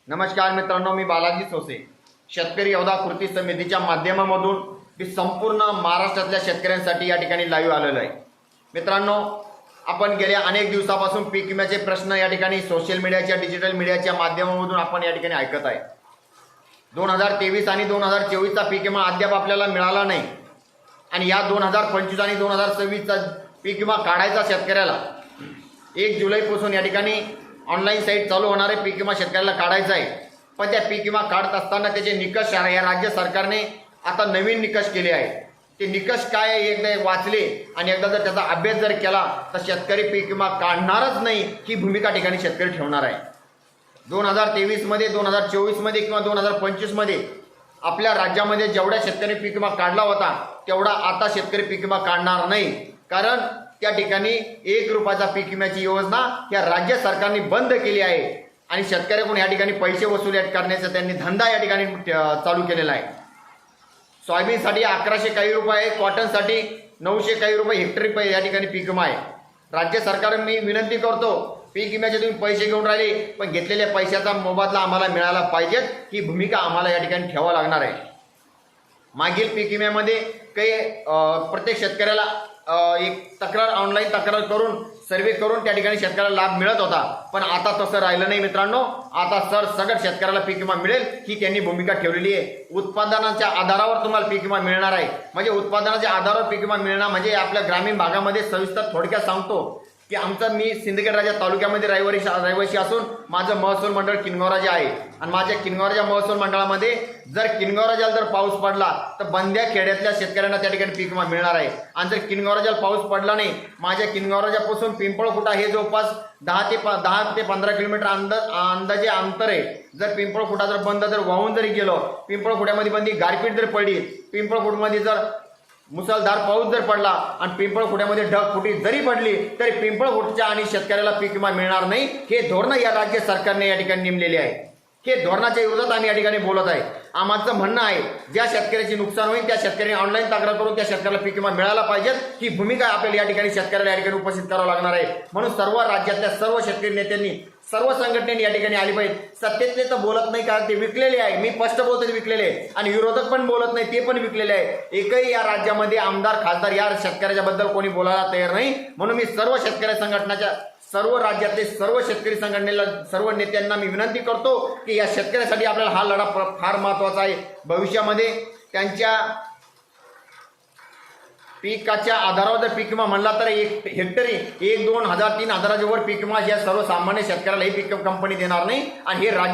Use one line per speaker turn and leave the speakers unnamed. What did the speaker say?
नमस्कार मित्रांनो, मी बालाजी सोसे शेतकरी योद्धा कृती समितीच्या माध्यमामधून मी संपूर्ण महाराष्ट्रातल्या शेतकऱ्यांसाठी या ठिकाणी लाईव्ह आलेलो आहे। मित्रांनो, आपण गेल्या अनेक दिवसापासून पीक विम्याचे प्रश्न या ठिकाणी सोशल मीडियाच्या डिजिटल मीडियाच्या माध्यमामधून आपण या ठिकाणी ऐकत आहे। 2023 आणि 2024 चा पीक विमा अद्याप आपल्याला मिळाला नाही आणि या 2025 आणि 2026 चा पीक विमा काढायचा शेतकऱ्याला 1 जुलैपासून या ठिकाणी ऑनलाईन साईट चालू होणार आहे। पीक विमा शेतकऱ्याला काढायचा आहे, पण त्या पीक विमा काढत असताना त्याचे निकष या राज्य सरकारने आता नवीन निकष केले आहे। ते निकष काय आहे एकदा वाचले आणि एकदा जर त्याचा अभ्यास जर केला तर शेतकरी पीक विमा काढणारच नाही ही भूमिका ठिकाणी शेतकरी ठेवणार आहे। 2023 मध्ये 2024 मध्ये किंवा 2025 मध्ये आपल्या राज्यामध्ये जेवढ्या शेतकरी पीक विमा काढला होता तेवढा आता शेतकरी पीक विमा काढणार नाही, कारण त्या ठिकाणी 1 रुपयाचा पीक विम्याची योजना या राज्य सरकारने बंद केली आहे आणि शेतकऱ्याकडून या ठिकाणी पैसे वसूल करण्याचा त्यांनी धंदा या ठिकाणी चालू केलेला आहे। सोयाबीनसाठी 1100 काही रुपये, कॉटनसाठी 900 काही रुपये हेक्टरी या ठिकाणी पीक विमा आहे। राज्य सरकार मी विनंती करतो, पीक विम्याचे तुम्ही पैसे घेऊन राहिले पण घेतलेल्या पैशाचा मोबदला आम्हाला मिळाला पाहिजे ही भूमिका आम्हाला या ठिकाणी ठेवावं लागणार आहे। मागील पीक विम्यामध्ये काही प्रत्येक शेतकऱ्याला एक तक्रार ऑनलाईन तक्रार करून सर्वे करून त्या ठिकाणी शेतकऱ्याला लाभ मिळत होता, पण आता तसं राहिलं नाही मित्रांनो। आता सगळं शेतकऱ्याला पीक विमा मिळेल ही त्यांनी भूमिका ठेवलेली आहे। उत्पादनाच्या आधारावर तुम्हाला पीक विमा मिळणार आहे, म्हणजे उत्पादनाच्या आधारावर पीक विमा मिळणार म्हणजे आपल्या ग्रामीण भागामध्ये सविस्तर थोडक्यात सांगतो की मी सिंदखेड राजा तालुक्यामध्ये रहिवासी असून माझं महसूल मंडळ किनगावराजा आहे आणि माझ्या किनगावराजा महसूल मंडळामध्ये जर किनगावराजाला जर पाऊस पडला तर बंद्या खेड्यातल्या शेतकऱ्यांना त्या ठिकाणी पीक विमा मिळणार आहे। आणि जर किनगावराजाला पाऊस पडला नाही, माझ्या किनगावराजापासून पिंपळखुटा हे जवळपास 10 ते 15 किलोमीटर अंदाजे अंतर आहे। जर पिंपळखुटा जर बंद जर वाहून जरी गेलो, पिंपळखुट्यामध्ये बंदी गारपीट जर पडली, पिंपळखुटमध्ये जर मुसळधार पाऊस जर पडला आणि पिंपळखुट्यामध्ये ढगफुटी जरी पडली तरी पिंपळखुटच्या आणि शेतकऱ्याला पीक विमा मिळणार नाही। हे धोरण या राज्य सरकारने या ठिकाणी नेमलेले आहे। हे धोरणाच्या विरोधात आम्ही या ठिकाणी बोलत आहे। आमचं म्हणणं आहे, ज्या शेतकऱ्याची नुकसान होईल त्या शेतकऱ्यांनी ऑनलाईन तक्रार करून त्या शेतकऱ्याला पीक विमा मिळाला पाहिजे ही भूमिका आपल्याला या ठिकाणी शेतकऱ्याला या ठिकाणी उपस्थित करावं लागणार आहे। म्हणून सर्व राज्यातल्या सर्व शेतकरी नेत्यांनी सर्व संघटनेने या ठिकाणी आली पाहिजे। सत्तेतले तर बोलत नाही, कारण ते विकलेले आहे। मी स्पष्ट बोलतो, ते विकलेले आहे आणि विरोधक पण बोलत नाही, ते पण विकलेले आहे। एकही या राज्यामध्ये आमदार खासदार या शेतकऱ्याच्या बद्दल कोणी बोलायला तयार नाही। म्हणून मी सर्व शेतकरी संघटनाच्या सर्व राज्यातले सर्व शेतकरी संघटनेला सर्व नेत्यांना मी विनंती करतो की या शेतकऱ्यासाठी आपल्याला हा लढा फार महत्वाचा आहे। भविष्यामध्ये त्यांच्या पिकाच्या आधारावर जर पीक विमा म्हणला तर 1 हेक्टरी 1, 2, 1000, 3000 वर पीक विमा या सर्वसामान्य शेतकऱ्याला ही पीक कंपनी देणार नाही आणि हे